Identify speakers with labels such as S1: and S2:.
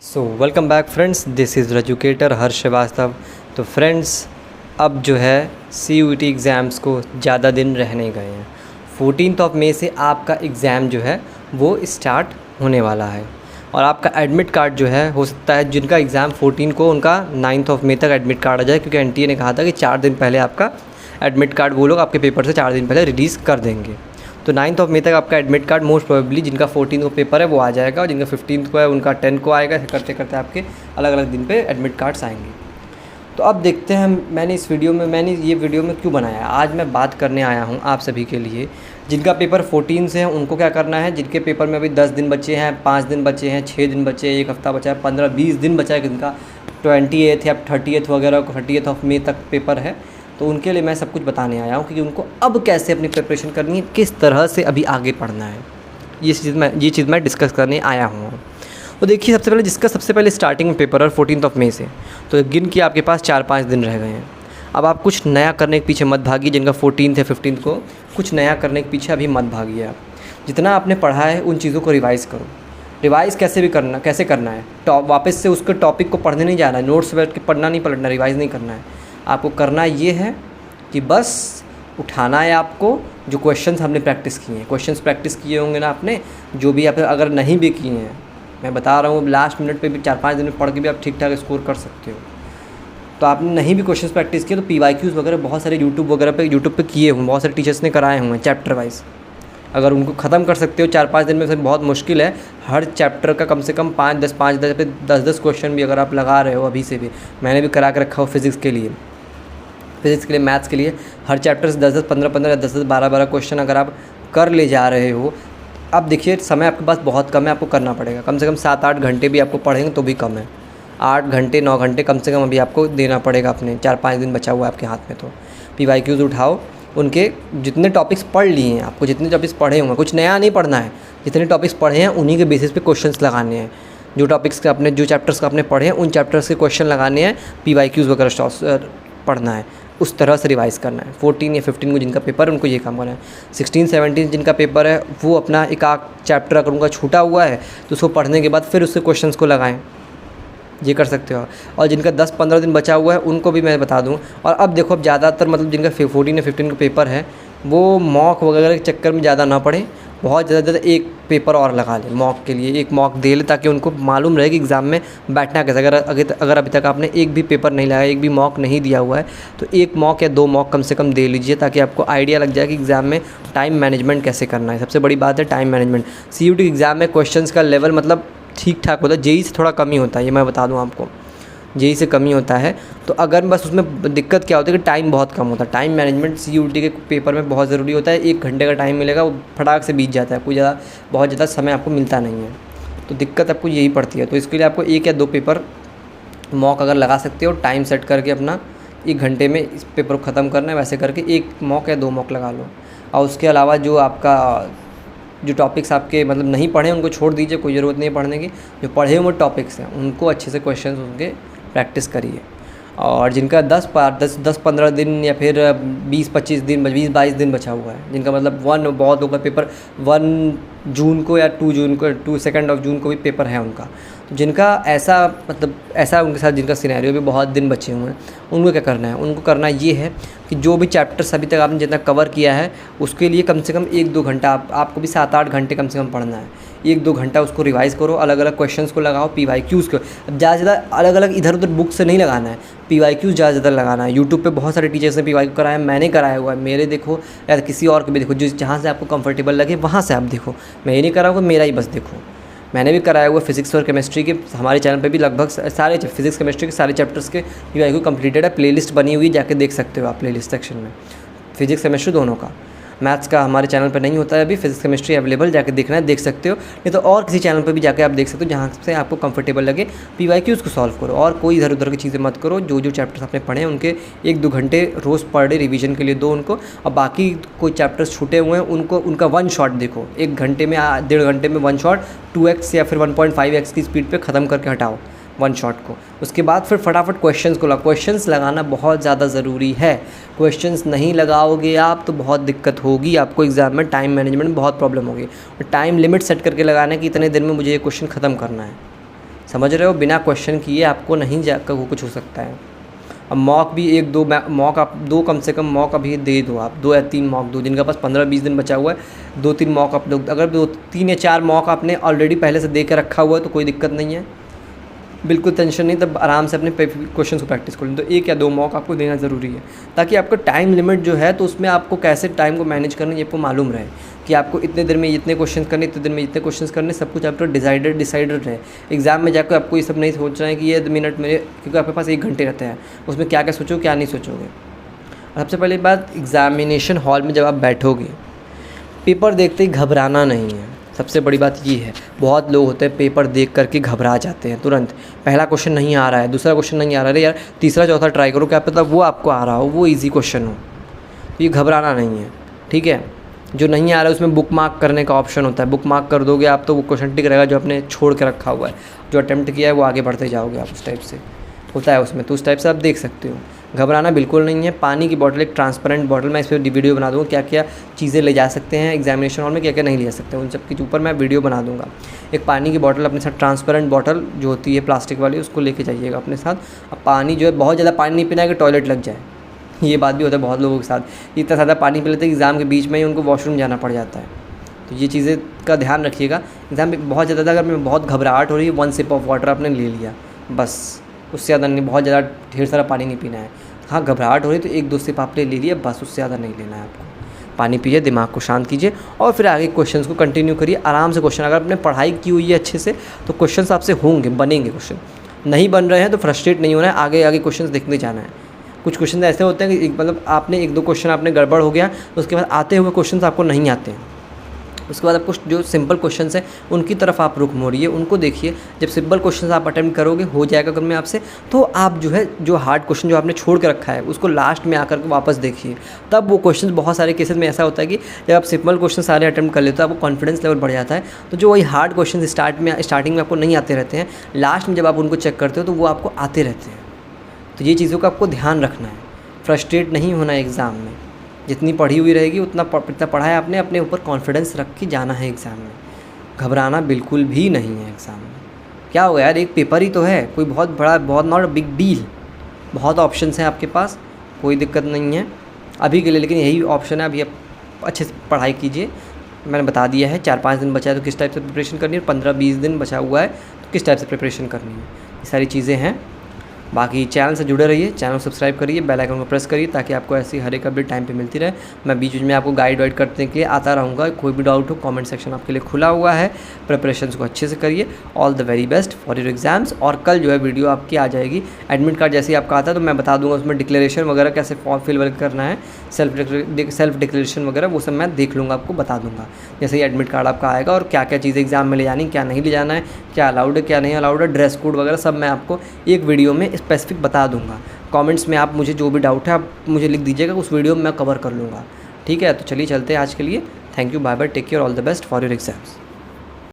S1: Welcome back friends, this is educator Harsh Shrivastava. तो friends, अब जो है CUET एग्ज़ाम्स को ज़्यादा दिन रहने गए हैं। 14 मई से आपका एग्ज़ाम जो है वो स्टार्ट होने वाला है और आपका एडमिट कार्ड जो है हो सकता है जिनका एग्ज़ाम 14 को उनका 9 मई तक एडमिट कार्ड आ जाए, क्योंकि NTA ने कहा था कि 4 दिन पहले आपका एडमिट कार्ड वो लोग आपके पेपर से 4 दिन पहले रिलीज़ कर देंगे। तो 9 मई तक आपका एडमिट कार्ड मोस्ट प्रोबेबली जिनका 14 को पेपर है वो आ जाएगा और जिनका 15 को है उनका 10 को आएगा। करते करते आपके अलग अलग दिन पे एडमिट कार्ड्स आएंगे। तो अब देखते हैं मैंने ये वीडियो में क्यों बनाया है। आज मैं बात करने आया हूँ आप सभी के लिए जिनका पेपर 14 से है उनको क्या करना है, जिनके पेपर में अभी 10 दिन बचे हैं, 5 दिन बचे हैं, 6 दिन बचे हैं, 1 हफ़्ता बचा है, 15-20 दिन बचा है, जिनका 28 या 30 वगैरह 30 मई तक पेपर है। तो उनके लिए मैं सब कुछ बताने आया हूँ कि उनको अब कैसे अपनी प्रिपरेशन करनी है, किस तरह से अभी आगे पढ़ना है, ये चीज़ मैं डिस्कस करने आया हूँ। तो देखिए, सबसे पहले स्टार्टिंग में पेपर है 14 मई से, तो गिन के आपके पास 4-5 दिन रह गए हैं। अब आप कुछ नया करने के पीछे मत भागिए। जिनका 14 या 15 को कुछ नया करने के पीछे अभी मत भागिए। आप जितना आपने पढ़ा है उन चीज़ों को रिवाइज़ करो। रिवाइज़ कैसे करना है, वापस से उसके टॉपिक को पढ़ने नहीं जाना है, नोट्स बैठ के पढ़ना नहीं, पलटना, रिवाइज़ नहीं करना है। आपको करना ये है कि बस उठाना है आपको जो क्वेश्चंस हमने प्रैक्टिस किए हैं। क्वेश्चंस प्रैक्टिस किए होंगे ना आपने, जो भी आप अगर नहीं भी किए हैं, मैं बता रहा हूँ लास्ट मिनट पे भी 4-5 दिन में पढ़ के भी आप ठीक ठाक स्कोर कर सकते हो। तो आपने नहीं भी क्वेश्चंस प्रैक्टिस किए तो PYQs वगैरह बहुत सारे यूट्यूब पे किए हुए, बहुत सारे टीचर्स ने कराए हुए हैं चैप्टर वाइज। अगर उनको ख़त्म कर सकते हो 4-5 दिन में, से बहुत मुश्किल है। हर चैप्टर का कम से कम 5-10 क्वेश्चन भी अगर आप लगा रहे हो अभी से भी, मैंने भी करा के रखा हो फिज़िक्स के लिए, मैथ्स के लिए, हर चैप्टर से 10-10, 15-15, 10-10, 12-12 क्वेश्चन अगर आप कर ले जा रहे हो। अब देखिए, समय आपके पास बहुत कम है, आपको करना पड़ेगा। कम से कम 7-8 घंटे भी आपको पढ़ेंगे तो भी कम है। 8 घंटे 9 घंटे कम से कम अभी आपको देना पड़ेगा अपने। 4-5 दिन बचा हुआ है आपके हाथ में, तो PYQs उठाओ। उनके जितने टॉपिक्स पढ़ लिए हैं, आपको जितने टॉपिक्स पढ़े होंगे, कुछ नया नहीं पढ़ना है। जितने टॉपिक्स पढ़े हैं उन्हीं के बेसिस पे क्वेश्चंस लगाने हैं। जो चैप्टर्स का आपने पढ़े हैं उन चैप्टर्स के क्वेश्चन लगाने हैं, PYQs वगैरह पढ़ना है, उस तरह से रिवाइज़ करना है। 14 या 15 को जिनका पेपर है उनको ये काम करना है। 16-17 जिनका पेपर है वो अपना एक आध चैप्टर अगर उनका छूटा हुआ है तो उसको पढ़ने के बाद फिर उससे क्वेश्चंस को लगाएं, ये कर सकते हो। और जिनका 10-15 दिन बचा हुआ है उनको भी मैं बता दूं। और अब देखो, अब ज़्यादातर जिनका 14 या 15 का पेपर है वो मॉक वगैरह के चक्कर में ज़्यादा ना पढ़ें। बहुत ज़्यादा एक पेपर और लगा लें मॉक के लिए, एक मॉक दे लें, ताकि उनको मालूम रहे कि एग्ज़ाम में बैठना कैसे। अगर अभी तक आपने एक भी पेपर नहीं लगाया, एक भी मॉक नहीं दिया हुआ है, तो 1 मॉक या 2 मॉक कम से कम दे लीजिए, ताकि आपको आइडिया लग जाए कि एग्ज़ाम में टाइम मैनेजमेंट कैसे करना है। सबसे बड़ी बात है टाइम मैनेजमेंट। CUET एग्ज़ाम में क्वेश्चन का लेवल मतलब ठीक ठाक होता है, JEE से थोड़ा कम ही होता है, ये मैं बता दूँ आपको, JEE से कम ही होता है। तो अगर बस उसमें दिक्कत क्या होती है कि टाइम बहुत कम होता है। टाइम मैनेजमेंट CUET के पेपर में बहुत ज़रूरी होता है। 1 घंटे का टाइम मिलेगा, वो फटाक से बीत जाता है, बहुत ज़्यादा समय आपको मिलता नहीं है। तो दिक्कत आपको यही पड़ती है। तो इसके लिए आपको 1 या 2 पेपर मॉक अगर लगा सकते हो, टाइम सेट करके अपना 1 घंटे में इस पेपर को ख़त्म करना है, वैसे करके 1 मॉक या 2 मॉक लगा लो। और उसके अलावा जो टॉपिक्स आपके नहीं पढ़े उनको छोड़ दीजिए, कोई ज़रूरत नहीं है पढ़ने की। जो पढ़े हुए टॉपिक्स हैं उनको अच्छे से क्वेश्चंस उनके प्रैक्टिस करिए। और जिनका 10-15 दिन या फिर 20-22 दिन बचा हुआ है, जिनका बहुत लोगों का पेपर 1 जून को या 2 जून को, 2 जून को भी पेपर है उनका। तो जिनका ऐसा उनके साथ जिनका सिनेरियो भी बहुत दिन बचे हुए हैं, उनको क्या करना है, उनको करना ये है कि जो भी चैप्टर्स अभी तक आपने जितना कवर किया है उसके लिए कम से कम 1-2 घंटा, आपको भी 7-8 घंटे कम से कम पढ़ना है। 1-2 घंटा उसको रिवाइज़ करो, अलग अलग क्वेश्चंस को लगाओ, PYQs को। अब ज़्यादा से ज़्यादा अलग अलग इधर उधर बुक से नहीं लगाना है, PYQs ज़्यादा से ज़्यादा लगाना है। यूट्यूब पे बहुत सारे टीचर्स ने PYQ कराया, मैंने कराया हुआ है, मेरे देखो या किसी और के भी देखो, जहाँ से आपको कंफर्टेबल लगे वहाँ से आप देखो। मैं ये नहीं करा हूँ मेरा ही बस देखो, मैंने भी कराया हुआ फिज़िक्स और केमिस्ट्री के। हमारे चैनल पे भी लगभग सारे फिज़िक्स केमिस्ट्री के सारे चैप्टर्स के PYQ कंप्लीटेड है। प्लेलिस्ट बनी हुई, जाके देख सकते हो आप प्लेलिस्ट सेक्शन में, फिज़िक्स केमिस्ट्री दोनों का। मैथ्स का हमारे चैनल पर नहीं होता है अभी, फिज़िक्स केमिस्ट्री अवेलेबल, जाके देखना है देख सकते हो। नहीं तो और किसी चैनल पर भी जाके आप देख सकते हो, जहाँ से आपको कंफर्टेबल लगे। PYQs को सॉल्व करो और कोई इधर उधर की चीज़ें मत करो। जो चैप्टर्स आपने पढ़े हैं उनके 1-2 घंटे रोज़ पर डे रिवीजन के लिए दो उनको। और बाकी कोई चैप्टर्स छूटे हुए हैं उनका 1 शॉट देखो, 1 घंटे में 1.5 घंटे में 1 शॉट 2x या फिर 1.5x की स्पीड पर ख़त्म करके हटाओ 1 शॉट को। उसके बाद फिर फटाफट क्वेश्चंस लगाना बहुत ज़्यादा ज़रूरी है। क्वेश्चंस नहीं लगाओगे आप तो बहुत दिक्कत होगी आपको एग्ज़ाम में, टाइम मैनेजमेंट में बहुत प्रॉब्लम होगी। और टाइम लिमिट सेट करके लगाना है कि इतने दिन में मुझे ये क्वेश्चन ख़त्म करना है। समझ रहे हो, बिना क्वेश्चन किए आपको नहीं जा कुछ हो सकता है। अब मॉक भी 1-2 मॉक आप 2 कम से कम मॉक अभी दे दो आप, 2 या 3 मॉक दो, जिनके पास 15-20 दिन बचा हुआ है 2-3 मॉक आप दो। अगर 2-3 या 4 मॉक आपने ऑलरेडी पहले से दे के रखा हुआ है तो कोई दिक्कत नहीं है, बिल्कुल टेंशन नहीं, तब आराम से अपने क्वेश्चन को प्रैक्टिस कर लें। तो 1 या 2 मॉक आपको देना ज़रूरी है, ताकि आपका टाइम लिमिट जो है तो उसमें आपको कैसे टाइम को मैनेज करना ये आपको मालूम रहे कि आपको इतने देर में इतने क्वेश्चन करने, इतने देर में इतने क्वेश्चन करने, सब कुछ आपको डिसाइडेड रहे। एग्जाम में जाकर आपको ये सब नहीं सोचना है कि ये मिनट मेरे, क्योंकि आपके पास 1 घंटे रहते हैं, उसमें क्या क्या सोचो क्या नहीं सोचोगे। सबसे पहली बात, एग्ज़ामिनेशन हॉल में जब आप बैठोगे, पेपर देखते ही घबराना नहीं है, सबसे बड़ी बात ये है। बहुत लोग होते हैं पेपर देख करके घबरा जाते हैं तुरंत, पहला क्वेश्चन नहीं आ रहा है, दूसरा क्वेश्चन नहीं आ रहा है, यार तीसरा चौथा ट्राई करो, क्या पता वो आपको आ रहा हो, वो ईजी क्वेश्चन हो। ये घबराना नहीं है, ठीक है। जो नहीं आ रहा है उसमें बुक मार्क करने का ऑप्शन होता है, बुक मार्क कर दोगे आप तो वो क्वेश्चन टिक रहेगा जो आपने छोड़ के रखा हुआ है, जो अटैम्प्ट किया है वो आगे बढ़ते जाओगे आप, उस टाइप से होता है उसमें, तो उस टाइप से आप देख सकते हो। घबराना बिल्कुल नहीं है। पानी की बॉटल, एक ट्रांसपेरेंट बॉटल, मैं इस पर वीडियो बना दूँगा क्या क्या चीज़ें ले जा सकते हैं एग्जामिनेशन हॉल में, क्या क्या नहीं ले जा सकते, उन सब के ऊपर मैं वीडियो बना दूँगा। एक पानी की बॉटल अपने साथ, ट्रांसपेरेंट बॉटल जो होती है प्लास्टिक वाली, उसको लेके जाइएगा अपने साथ। अब पानी जो है बहुत ज़्यादा पानी नहीं पीना है कि टॉयलेट लग जाए, ये बात भी होता है बहुत लोगों के साथ, इतना ज़्यादा पानी पी लेते हैं एग्ज़ाम के बीच में ही उनको वॉशरूम जाना पड़ जाता है। तो ये चीज़ें का ध्यान रखिएगा। एग्ज़ाम में बहुत ज़्यादा, अगर मैं बहुत घबराहट हो रही है, 1 सिप ऑफ वाटर आपने ले लिया बस, उससे ज़्यादा नहीं, बहुत ज़्यादा ढेर सारा पानी नहीं पीना है। हाँ घबराहट हो रही है तो 1-2 सिप आपने ले लिया बस, उससे ज़्यादा नहीं लेना है आपको। पानी पीजिए, दिमाग को शांत कीजिए और फिर आगे क्वेश्चंस को कंटिन्यू करिए आराम से। क्वेश्चन अगर आपने पढ़ाई की हुई है अच्छे से तो क्वेश्चंस आपसे होंगे, बनेंगे। क्वेश्चन नहीं बन रहे हैं तो फ्रस्ट्रेट नहीं होना है, आगे आगे क्वेश्चंस देखते जाना है। कुछ क्वेश्चन ऐसे होते हैं कि मतलब आपने 1-2 क्वेश्चन आपने गड़बड़ हो गया, तो उसके बाद आते हुए क्वेश्चन आपको नहीं आते हैं, उसके बाद आपको जो सिंपल क्वेश्चंस हैं उनकी तरफ आप रुख मोड़िए, उनको देखिए। जब सिंपल क्वेश्चंस आप अटेम्प्ट करोगे, हो जाएगा अगर मैं आपसे, तो आप जो है जो हार्ड क्वेश्चन जो आपने छोड़ के रखा है उसको लास्ट में आकर के वापस देखिए, तब वो क्वेश्चन, बहुत सारे केसेस में ऐसा होता है कि जब आप सिंपल क्वेश्चन सारे अटेम्प्ट कर लेते हो आपको कॉन्फिडेंस लेवल बढ़ जाता है, तो जो वही हार्ड क्वेश्चन स्टार्टिंग में आपको नहीं आते रहते हैं, लास्ट में जब आप उनको चेक करते हो तो वो आपको आते रहते हैं। तो ये चीज़ों का आपको ध्यान रखना है, फ्रस्ट्रेट नहीं होना है एग्ज़ाम में। जितनी पढ़ी हुई रहेगी उतना पढ़ा है आपने, अपने ऊपर कॉन्फिडेंस रख के जाना है एग्ज़ाम में। घबराना बिल्कुल भी नहीं है एग्ज़ाम में। क्या हो यार, एक पेपर ही तो है, कोई बहुत बड़ा, बहुत नॉट बिग डील, बहुत ऑप्शंस हैं आपके पास, कोई दिक्कत नहीं है अभी के लिए, लेकिन यही ऑप्शन है। अभी आप अच्छे से पढ़ाई कीजिए, मैंने बता दिया है। 4-5 दिन बचा है तो किस टाइप से प्रिपरेशन करनी है, 15-20 दिन बचा हुआ है तो किस टाइप से प्रिपरेशन करनी है, ये सारी चीज़ें हैं। बाकी चैनल से जुड़े रहिए, चैनल को सब्सक्राइब करिए, बेल आइकन को प्रेस करिए ताकि आपको ऐसी हर एक अपडेट टाइम पे मिलती रहे। मैं बीच बीच में आपको गाइड वाइड करने के लिए आता रहूँगा। कोई भी डाउट हो कमेंट सेक्शन आपके लिए खुला हुआ है। प्रिपरेशंस को अच्छे से करिए। All the very best for your exams. और कल जो है वीडियो आपकी आ जाएगी, एडमिट कार्ड जैसे ही आपका आता है तो मैं बता दूँगा उसमें डिक्लेरेशन वगैरह कैसे फॉर्म फिल करना है, सेल्फ डिक्लेरेशन वगैरह वो सब मैं देख लूँगा, आपको बता दूँगा जैसे ही एडमिट कार्ड आपका आएगा। और क्या क्या चीज़ें एग्जाम में ले जानी, क्या नहीं ले जाना है, क्या अलाउड है क्या नहीं अलाउड है, ड्रेस कोड वगैरह सब मैं आपको एक वीडियो में स्पेसिफिक बता दूँगा। कमेंट्स में आप मुझे जो भी डाउट है आप मुझे लिख दीजिएगा, उस वीडियो में मैं कवर कर लूँगा। ठीक है, तो चलिए चलते हैं आज के लिए। Thank you, bye bye, take care, all the best for your exams.